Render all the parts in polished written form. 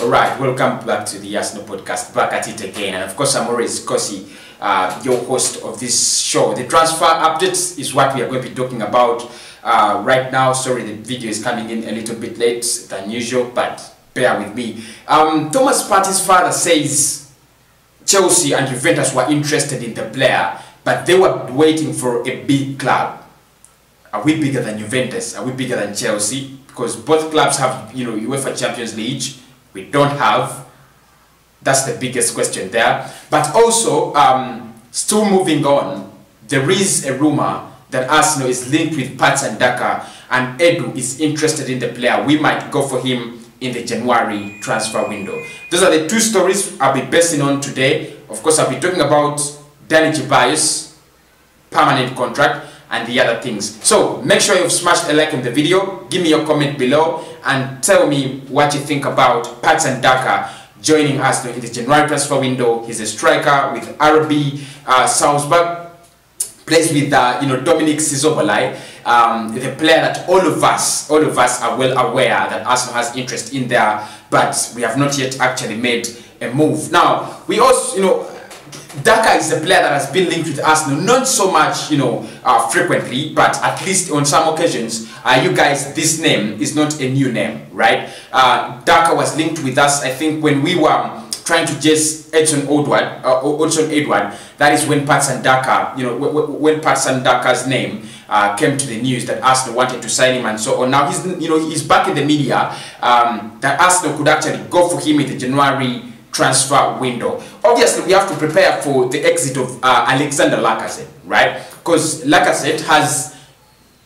Alright, welcome back to the Arsenal podcast, back at it again. And of course, I'm always Kosi, your host of this show. The transfer updates is what we are going to be talking about right now. Sorry, the video is coming in a little bit late than usual, but bear with me. Thomas Partey's father says Chelsea and Juventus were interested in the player, but they were waiting for a big club. Are we bigger than Juventus? Are we bigger than Chelsea? Because both clubs have, UEFA Champions League. We don't have. That's the biggest question there. But also, still moving on, there is a rumor that Arsenal is linked with Patsan, Daka, and Edu is interested in the player. We might go for him in the January transfer window. Those are the two stories I'll be basing on today. Of course, I'll be talking about Danny Ceballos, permanent contract, and the other things. So make sure you've smashed a like on the video, give me your comment below, and tell me what you think about Patsan Daka joining us in the January transfer window. He's a striker with RB Salzburg, plays with Dominic Sizobolai, the player that all of us are well aware that Arsenal has interest in there, but we have not yet actually made a move. Now we also, Daka is a player that has been linked with Arsenal, not so much, frequently, but at least on some occasions, you guys, this name is not a new name, right? Daka was linked with us, I think, when we were trying to chase Edson Edward. That is when Patsan Daka, when Patsan Daka's name came to the news that Arsenal wanted to sign him and so on. Now he's back in the media that Arsenal could actually go for him in the January transfer window. Obviously, we have to prepare for the exit of Alexander Lacazette, right? Because Lacazette has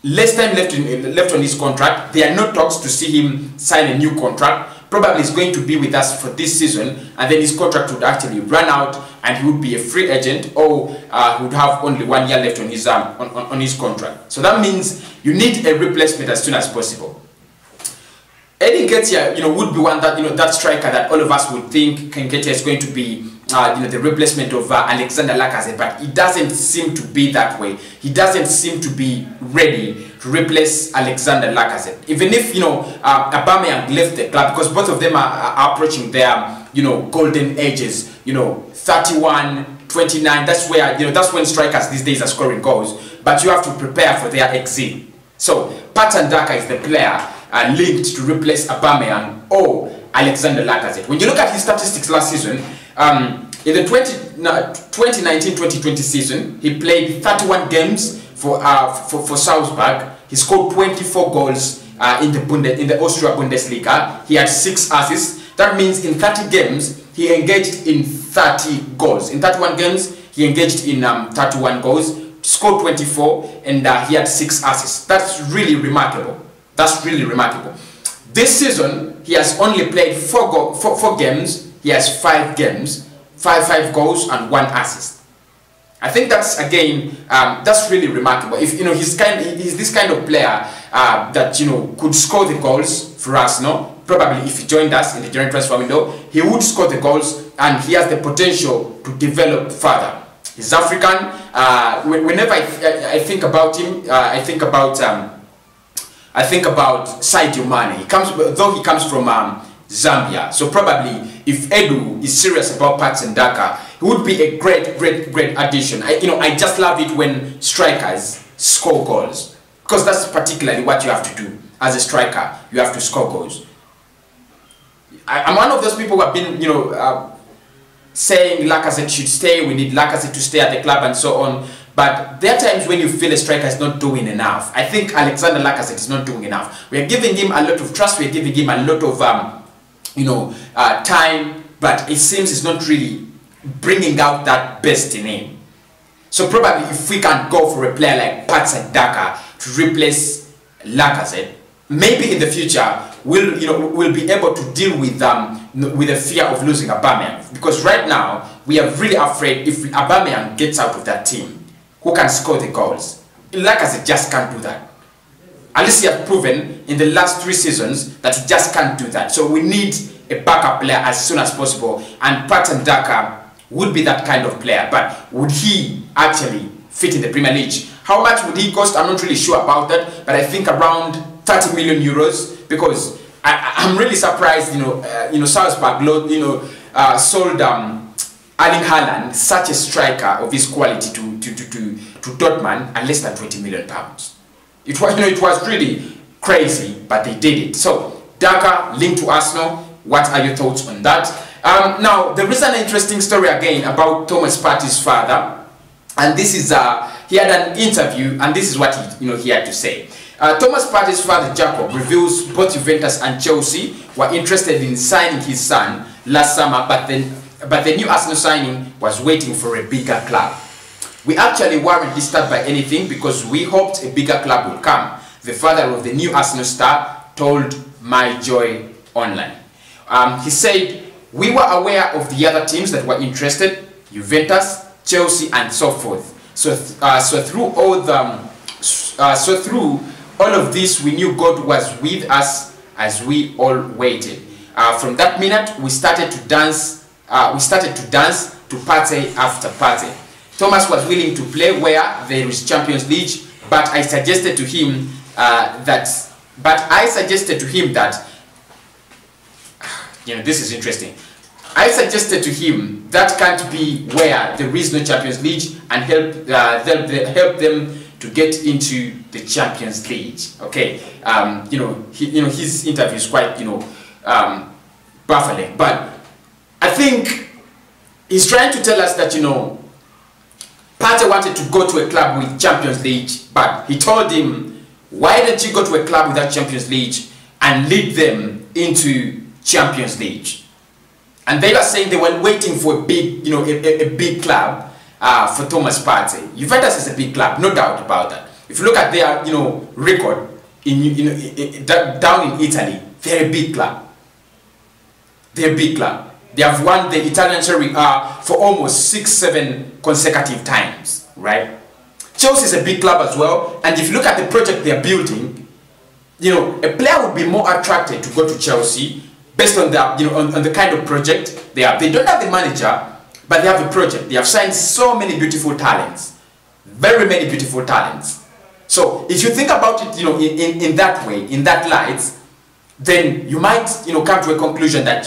less time left on his contract. There are no talks to see him sign a new contract. Probably is going to be with us for this season, and then his contract would actually run out, and he would be a free agent, or he would have only 1 year left on his on his contract. So that means you need a replacement as soon as possible. Eddie Nketiah, would be one that that striker that all of us would think Nketiah is going to be, the replacement of Alexander Lacazette, but it doesn't seem to be that way. He doesn't seem to be ready to replace Alexander Lacazette. Even if Aubameyang left the club, because both of them are approaching their golden ages. 31, 29. That's where that's when strikers these days are scoring goals. But you have to prepare for their exit. So Patsan Daka is the player linked to replace Aubameyang or Alexander Lacazette. When you look at his statistics last season, in the 2019-2020 season, he played 31 games for Salzburg. He scored 24 goals in the Austria Bundesliga. He had 6 assists. That means in 30 games, he engaged in 30 goals. In 31 games, he engaged in 31 goals, scored 24, and he had 6 assists. That's really remarkable. That's really remarkable. This season, he has only played 4 games. He has 5 games, 5 goals and 1 assist. I think that's, again, that's really remarkable. If he's this kind of player that could score the goals for Arsenal. Probably if he joined us in the January transfer window, he would score the goals, and he has the potential to develop further. He's African. Whenever I think about him, I think about Sadio Mane. He comes from Zambia. So probably if Edu is serious about Patsan Daka, he would be a great addition. I just love it when strikers score goals, because that's particularly what you have to do as a striker. You have to score goals. I'm one of those people who have been, saying Lacazette should stay. We need Lacazette to stay at the club and so on. But there are times when you feel a striker is not doing enough. I think Alexander Lacazette is not doing enough. We are giving him a lot of trust. We are giving him a lot of, time. But it seems it's not really bringing out that best in him. So probably if we can go for a player like Patsan Daka to replace Lacazette, maybe in the future we'll be able to deal with the fear of losing Aubameyang. Because right now we are really afraid if Aubameyang gets out of that team, who can score the goals? Lacazette just can't do that. At least he has proven in the last 3 seasons that he just can't do that. So we need a backup player as soon as possible, and Patsan Daka would be that kind of player. But would he actually fit in the Premier League? How much would he cost? I'm not really sure about that, but I think around 30 million euros, because I'm really surprised, Salzburg, sold Erling Haaland, such a striker of his quality, to Dortmund at less than £20 million. It was, it was really crazy, but they did it. So Daka linked to Arsenal. What are your thoughts on that? Now there is an interesting story again about Thomas Partey's father, and this is he had an interview, and this is what he had to say. Thomas Partey's father Jacob reveals both Juventus and Chelsea were interested in signing his son last summer, but the new Arsenal signing was waiting for a bigger club. We actually weren't disturbed by anything because we hoped a bigger club would come, the father of the new Arsenal star told My Joy Online. He said, we were aware of the other teams that were interested, Juventus, Chelsea, and so forth. So through all of this, we knew God was with us as we all waited. From that minute, we started to dance. To Partey after Partey. Thomas was willing to play where there is Champions League, but I suggested to him that this is interesting. I suggested to him that can't be where there is no Champions League, and help them to get into the Champions League. Okay, his interview is quite baffling, but I think he's trying to tell us that Partey wanted to go to a club with Champions League, but he told him, why don't you go to a club without Champions League and lead them into Champions League? And they were saying they were waiting for a big, a big club for Thomas Partey. Juventus is a big club, no doubt about that. If you look at their, record down in Italy, they're a big club. They're a big club. They have won the Italian Serie A for almost 6-7 consecutive times, right? Chelsea is a big club as well, and if you look at the project they are building, a player would be more attracted to go to Chelsea based on the on the kind of project they have. They don't have the manager, but they have a project. They have signed so many beautiful talents, very many beautiful talents. So if you think about it, in that way, in that light, then you might come to a conclusion that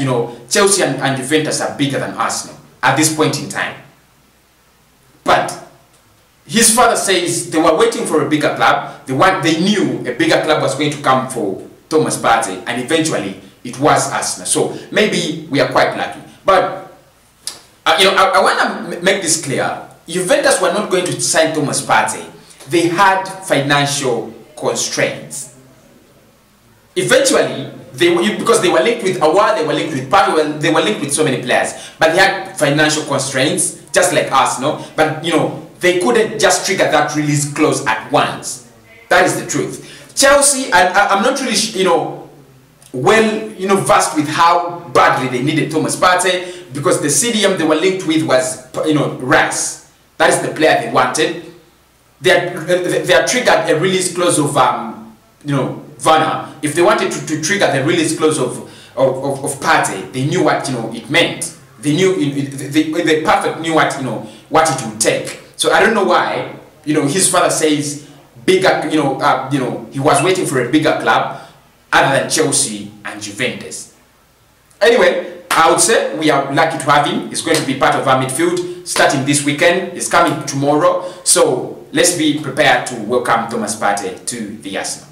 Chelsea and Juventus are bigger than Arsenal at this point in time. But his father says they were waiting for a bigger club. They knew a bigger club was going to come for Thomas Partey, and eventually it was Arsenal. So maybe we are quite lucky. But I want to make this clear. Juventus were not going to sign Thomas Partey. They had financial constraints. Eventually, because they were linked with Awar, they were linked with Partey, they were linked with so many players, but they had financial constraints, just like Arsenal. But they couldn't just trigger that release clause at once. That is the truth. Chelsea, I'm not really versed with how badly they needed Thomas Partey, because the CDM they were linked with was Rice. That is the player they wanted. They had triggered a release clause of Werner. If they wanted to trigger the release clause of Partey, they knew what it meant. They knew they perfect knew what it would take. So I don't know why his father says bigger. He was waiting for a bigger club other than Chelsea and Juventus. Anyway, I would say we are lucky to have him. He's going to be part of our midfield starting this weekend. He's coming tomorrow. So let's be prepared to welcome Thomas Partey to the Arsenal.